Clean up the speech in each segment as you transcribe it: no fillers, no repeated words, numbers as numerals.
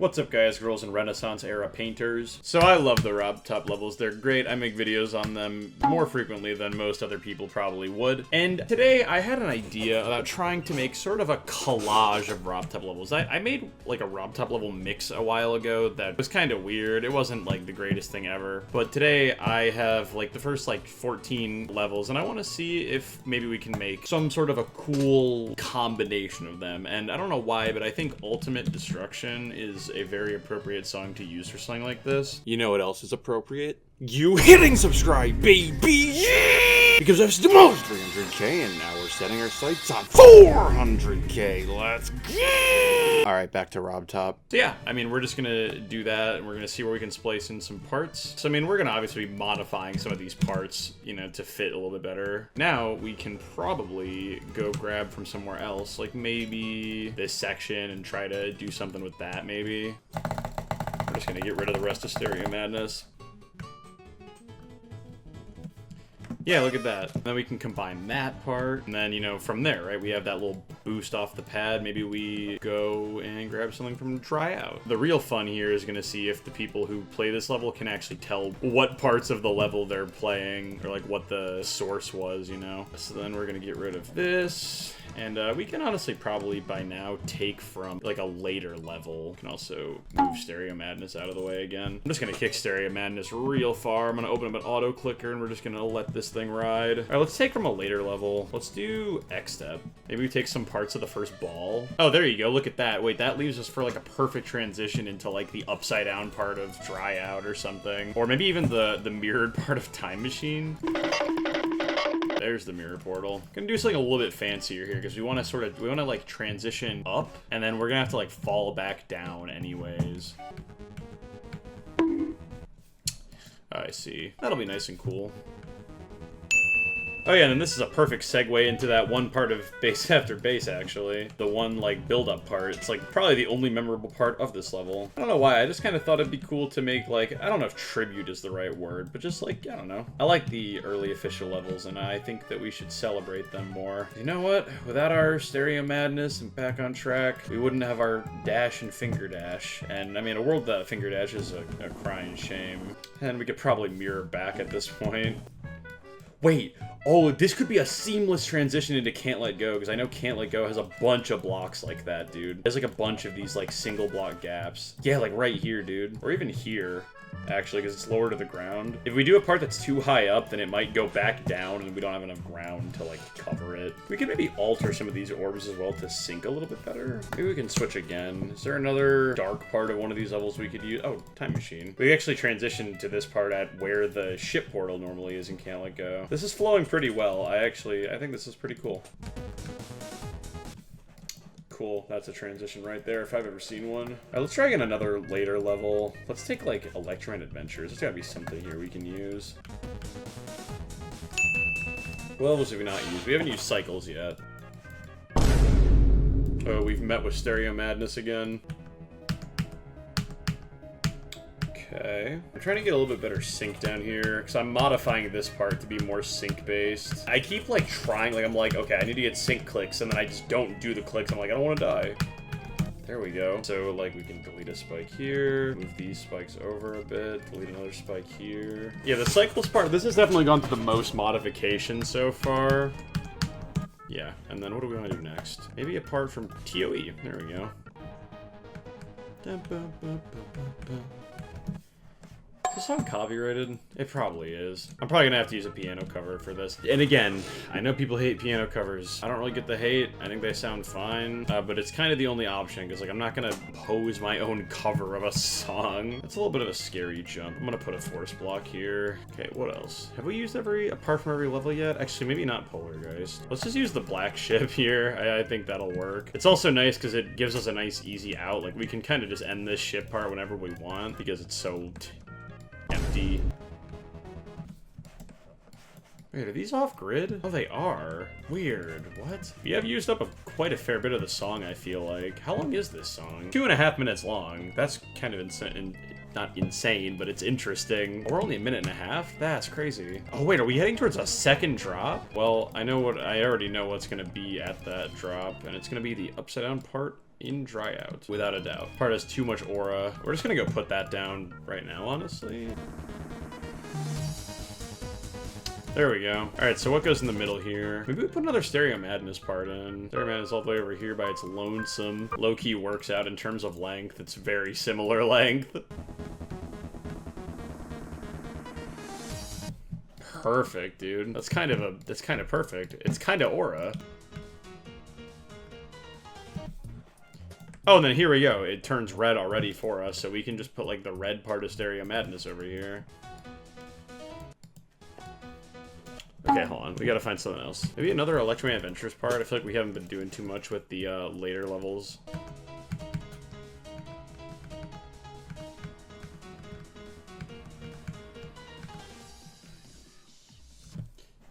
What's up guys, girls, and Renaissance era painters? So I love the RobTop levels, they're great. I make videos on them more frequently than most other people probably would. And today I had an idea about trying to make sort of a collage of RobTop levels. I made like a RobTop level mix a while ago that was kind of weird. It wasn't like the greatest thing ever. But today I have like the first like 14 levels and I want to see if maybe we can make some sort of a cool combination of them. And I don't know why, but I think Ultimate Destruction is a very appropriate song to use for something like this. You know what else is appropriate? You hitting subscribe, baby! Yeah! Because that's the most 300k, and now we're setting our sights on 400k. Let's go! Alright, back to RobTop. So yeah, I mean, we're just gonna do that, and we're gonna see where we can splice in some parts. So I mean, we're gonna obviously be modifying some of these parts, you know, to fit a little bit better. Now, we can probably go grab from somewhere else, like maybe this section, and try to do something with that, maybe. We're just gonna get rid of the rest of Stereo Madness. Yeah, look at that. Then we can combine that part, and then, you know, from there, right, we have that little boost off the pad. Maybe we go and grab something from Dry Out. The real fun here is gonna see if the people who play this level can actually tell what parts of the level they're playing, or like what the source was, you know? So then we're gonna get rid of this. And we can honestly probably by now take from like a later level. We can also move Stereo Madness out of the way again. I'm just gonna kick Stereo Madness real far. I'm gonna open up an auto clicker and we're just gonna let this thing ride. All right, let's take from a later level. Let's do X-Step. Maybe we take some parts of the first ball. Oh, there you go. Look at that. Wait, that leaves us for like a perfect transition into like the upside down part of Dry Out or something. Or maybe even the mirrored part of Time Machine. There's the mirror portal. Gonna do something a little bit fancier here because we want to like transition up, and then we're gonna have to like fall back down anyways. I see. That'll be nice and cool. Oh yeah, and then this is a perfect segue into that one part of Base After Base, actually. The one, like, build-up part. It's, like, probably the only memorable part of this level. I don't know why, I just kind of thought it'd be cool to make, like, I don't know if tribute is the right word, but just, like, I don't know. I like the early official levels, and I think that we should celebrate them more. You know what? Without our Stereo Madness and back on track, we wouldn't have our dash and finger dash. And, I mean, a world without finger dash is a crying shame. And we could probably mirror back at this point. Wait, oh, this could be a seamless transition into Can't Let Go, because I know Can't Let Go has a bunch of blocks like that, dude. There's like a bunch of these like single block gaps. Yeah, like right here, dude. Or even here, actually, because it's lower to the ground. If we do a part that's too high up, then it might go back down and we don't have enough ground to like cover it. We could maybe alter some of these orbs as well to sync a little bit better. Maybe we can switch again. Is there another dark part of one of these levels we could use? Oh, Time Machine. We actually transitioned to this part at where the ship portal normally is in Can't Let Go. This is flowing pretty well. I think this is pretty cool. Cool, that's a transition right there if I've ever seen one. All right, let's try again another later level. Let's take like Electron Adventures. There's gotta be something here we can use. What levels have we not used? We haven't used Cycles yet. Oh, we've met with Stereo Madness again. Okay. I'm trying to get a little bit better sync down here, because I'm modifying this part to be more sync-based. I keep, like, trying, like, I'm like, okay, I need to get sync clicks, and then I just don't do the clicks. I'm like, I don't want to die. There we go. So, like, we can delete a spike here, move these spikes over a bit, delete another spike here. Yeah, the cycles part, this has definitely gone through the most modifications so far. Yeah, and then what do we want to do next? Maybe apart from TOE. There we go. Is this song copyrighted? It probably is. I'm probably gonna have to use a piano cover for this. And again, I know people hate piano covers. I don't really get the hate. I think they sound fine. But it's kind of the only option, because like I'm not gonna pose my own cover of a song. That's a little bit of a scary jump. I'm gonna put a force block here. Okay, what else? Have we used apart from every level yet? Actually, maybe not Polargeist. Let's just use the black ship here. I think that'll work. It's also nice because it gives us a nice easy out. Like we can kind of just end this ship part whenever we want, because it's so empty. Wait, are these off-grid? Oh, they are. Weird. What? We have used up quite a fair bit of the song, I feel like. How long is this song? 2.5 minutes long. That's kind of insane. Not insane, but it's interesting. We're only 1.5 minutes? That's crazy. Oh, wait, are we heading towards a second drop? Well, I already know what's gonna be at that drop, and it's gonna be the upside down part in dry out, without a doubt. Part has too much aura. We're just gonna go put that down right now, honestly. There we go. Alright, so what goes in the middle here? Maybe we put another Stereo Madness part in. Stereo Madness all the way over here by its lonesome. Low-key works out in terms of length. It's very similar length. Perfect, dude. That's kind of perfect. It's kind of aura. Oh, and then here we go. It turns red already for us, so we can just put, like, the red part of Stereo Madness over here. Okay, hold on. We gotta find something else. Maybe another Electroman Adventures part. I feel like we haven't been doing too much with the later levels.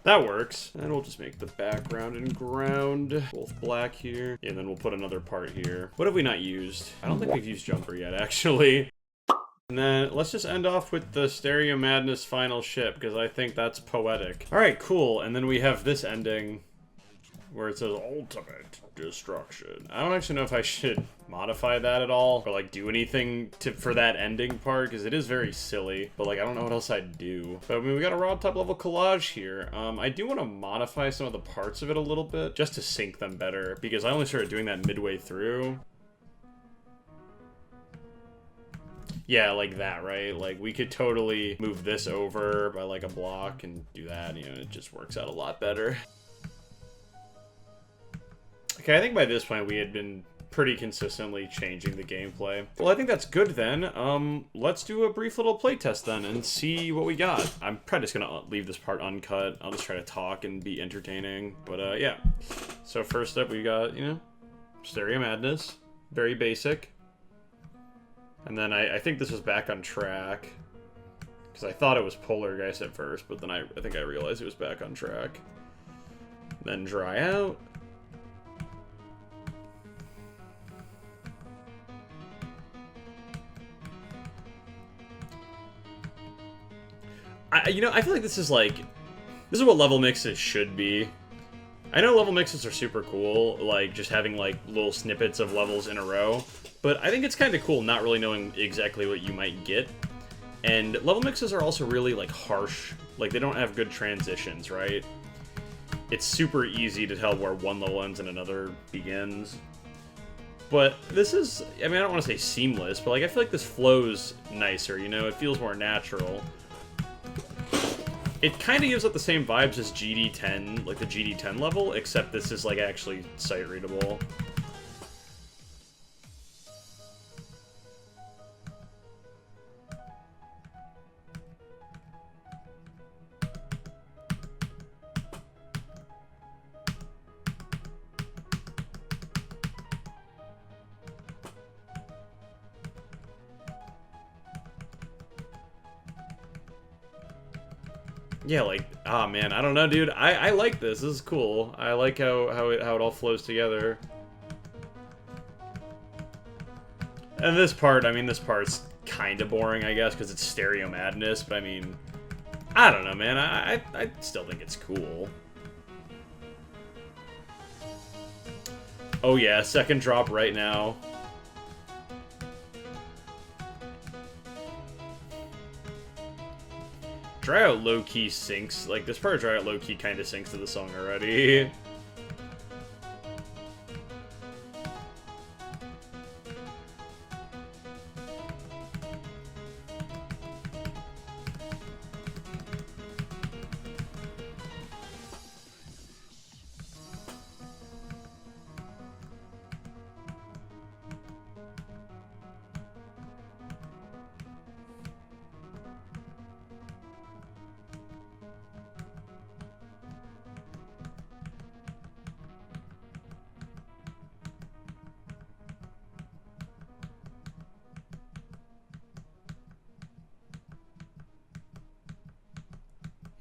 That works. And we'll just make the background and ground both black here. And then we'll put another part here. What have we not used? I don't think we've used Jumper yet, actually. And then let's just end off with the Stereo Madness final ship, because I think that's poetic. Alright, cool. And then we have this ending where it says Ultimate Destruction. I don't actually know if I should modify that at all, or like do anything for that ending part, because it is very silly, but like I don't know what else I'd do. But I mean, we got a RobTop level collage here. I do want to modify some of the parts of it a little bit, just to sync them better, because I only started doing that midway through. Yeah, like that, right? Like, we could totally move this over by, like, a block and do that, you know, it just works out a lot better. Okay, I think by this point we had been pretty consistently changing the gameplay. Well, I think that's good then. Let's do a brief little playtest then and see what we got. I'm probably just gonna leave this part uncut. I'll just try to talk and be entertaining. But, yeah. So first up, we got, you know, Stereo Madness. Very basic. And then I think this was back on track, because I thought it was Poltergeist at first, but then I think I realized it was back on track. Then dry out. You know, I feel like this is what level mixes should be. I know level mixes are super cool, like just having like little snippets of levels in a row, but I think it's kind of cool not really knowing exactly what you might get. And level mixes are also really like harsh, like they don't have good transitions, right? It's super easy to tell where one level ends and another begins. But this is, I mean, I don't want to say seamless, but like I feel like this flows nicer, you know? It feels more natural. It kind of gives up the same vibes as GD10, like the GD10 level, except this is like actually sight readable. Yeah, like, ah, man, I don't know, dude. I like this. This is cool. I like how it all flows together. And this part, I mean, this part's kind of boring, I guess, because it's Stereo Madness, but I mean, I don't know, man. I still think it's cool. Oh, yeah, second drop right now. Dry Out low-key syncs. Like, this part of Dry Out low-key kind of syncs to the song already.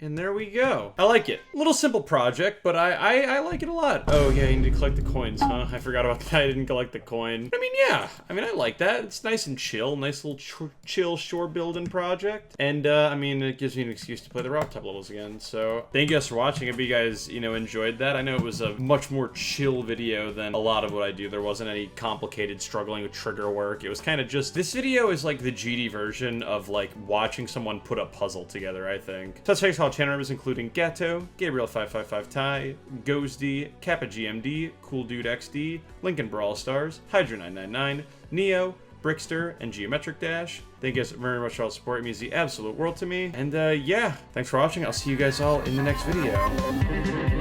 And there we go. I like it. Little simple project, but I like it a lot. Oh yeah, you need to collect the coins, huh? I forgot about that. I didn't collect the coin. I mean, yeah. I mean, I like that. It's nice and chill. Nice little chill shore building project. And I mean, it gives me an excuse to play the RobTop levels again. So thank you guys for watching. I hope you guys, you know, enjoyed that. I know it was a much more chill video than a lot of what I do. There wasn't any complicated struggling with trigger work. It was kind of just, this video is like the GD version of like watching someone put a puzzle together, I think. So thanks to all channel members, including Gatto, Gabriel555 Ty, Ghosty, Kappa GMD, Cool Dude XD, Lincoln Brawl Stars, Hydra999, Neo, Brickster, and Geometric Dash. Thank you guys very much for all the support. It means the absolute world to me. And yeah, thanks for watching. I'll see you guys all in the next video.